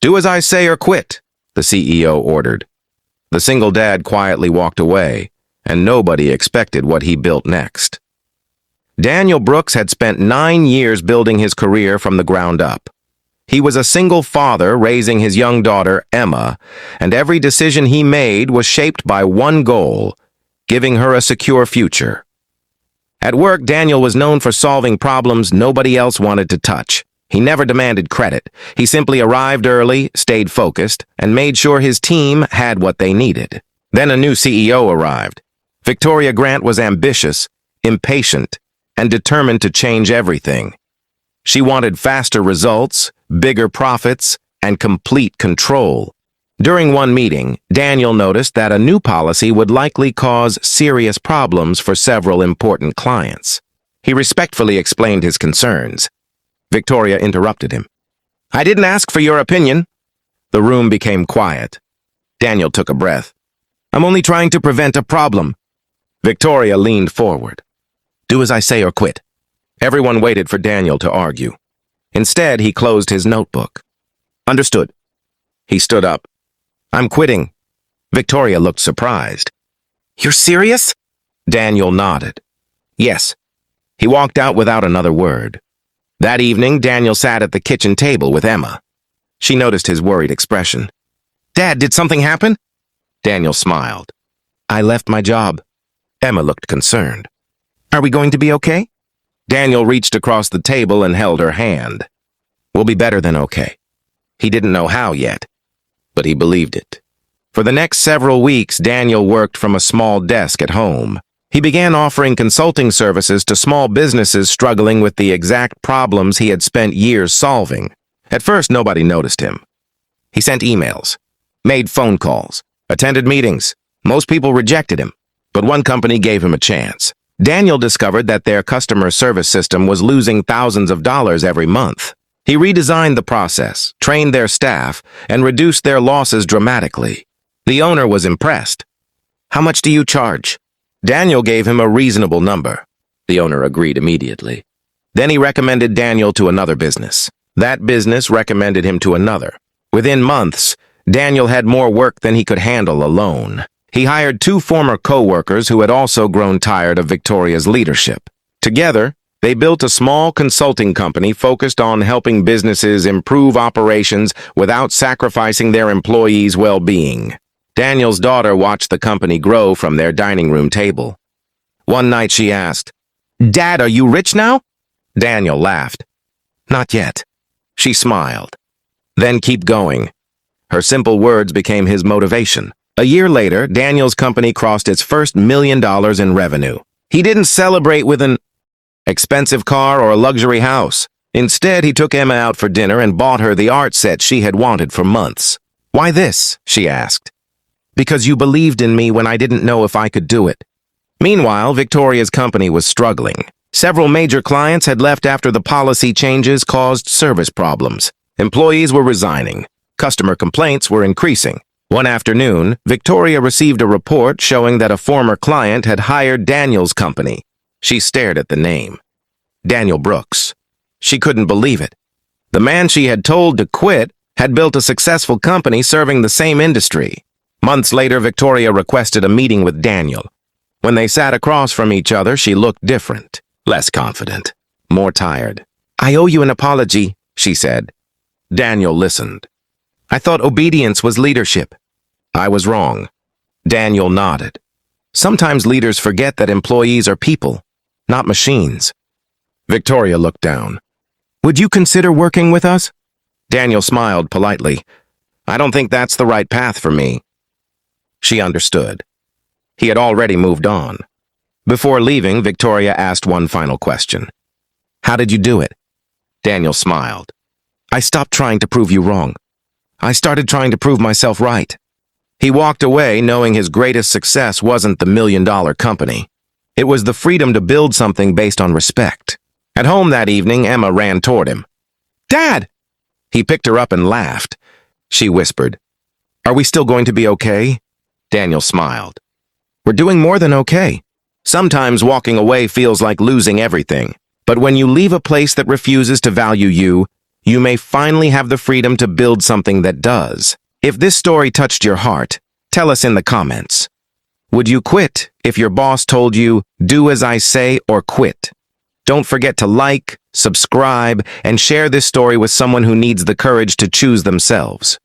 Do as I say or quit, the CEO ordered. The single dad quietly walked away, and nobody expected what he built next. Daniel Brooks had spent 9 years building his career from the ground up. He was a single father raising his young daughter, Emma, and every decision he made was shaped by one goal: giving her a secure future. At work, Daniel was known for solving problems nobody else wanted to touch. He never demanded credit. He simply arrived early, stayed focused, and made sure his team had what they needed. Then a new CEO arrived. Victoria Grant was ambitious, impatient, and determined to change everything. She wanted faster results, bigger profits, and complete control. During one meeting, Daniel noticed that a new policy would likely cause serious problems for several important clients. He respectfully explained his concerns. Victoria interrupted him. "I didn't ask for your opinion." The room became quiet. Daniel took a breath. "I'm only trying to prevent a problem." Victoria leaned forward. "Do as I say or quit." Everyone waited for Daniel to argue. Instead, he closed his notebook. "Understood." He stood up. "I'm quitting." Victoria looked surprised. "You're serious?" Daniel nodded. "Yes." He walked out without another word. That evening, Daniel sat at the kitchen table with Emma. She noticed his worried expression. "Dad, did something happen?" Daniel smiled. "I left my job." Emma looked concerned. "Are we going to be okay?" Daniel reached across the table and held her hand. "We'll be better than okay." He didn't know how yet, but he believed it. For the next several weeks, Daniel worked from a small desk at home. He began offering consulting services to small businesses struggling with the exact problems he had spent years solving. At first, nobody noticed him. He sent emails, made phone calls, attended meetings. Most people rejected him, but one company gave him a chance. Daniel discovered that their customer service system was losing thousands of dollars every month. He redesigned the process, trained their staff, and reduced their losses dramatically. The owner was impressed. "How much do you charge?" Daniel gave him a reasonable number. The owner agreed immediately. Then he recommended Daniel to another business. That business recommended him to another. Within months, Daniel had more work than he could handle alone. He hired 2 former co-workers who had also grown tired of Victoria's leadership. Together, they built a small consulting company focused on helping businesses improve operations without sacrificing their employees' well-being. Daniel's daughter watched the company grow from their dining room table. One night she asked, "Dad, are you rich now?" Daniel laughed. "Not yet." She smiled. "Then keep going." Her simple words became his motivation. A year later, Daniel's company crossed its first $1 million in revenue. He didn't celebrate with an expensive car or a luxury house. Instead, he took Emma out for dinner and bought her the art set she had wanted for months. "Why this?" she asked. "Because you believed in me when I didn't know if I could do it." Meanwhile, Victoria's company was struggling. Several major clients had left after the policy changes caused service problems. Employees were resigning. Customer complaints were increasing. One afternoon, Victoria received a report showing that a former client had hired Daniel's company. She stared at the name. Daniel Brooks. She couldn't believe it. The man she had told to quit had built a successful company serving the same industry. Months later, Victoria requested a meeting with Daniel. When they sat across from each other, she looked different, less confident, more tired. "I owe you an apology," she said. Daniel listened. "I thought obedience was leadership." "I was wrong." Daniel nodded. "Sometimes leaders forget that employees are people, not machines." Victoria looked down. "Would you consider working with us?" Daniel smiled politely. "I don't think that's the right path for me." She understood. He had already moved on. Before leaving, Victoria asked one final question. "How did you do it?" Daniel smiled. "I stopped trying to prove you wrong. I started trying to prove myself right." He walked away knowing his greatest success wasn't the $1 million company. It was the freedom to build something based on respect. At home that evening, Emma ran toward him. "Dad!" He picked her up and laughed. She whispered, "Are we still going to be okay?" Daniel smiled. "We're doing more than okay. Sometimes walking away feels like losing everything. But when you leave a place that refuses to value you, you may finally have the freedom to build something that does. If this story touched your heart, tell us in the comments. Would you quit if your boss told you, do as I say or quit? Don't forget to like, subscribe, and share this story with someone who needs the courage to choose themselves.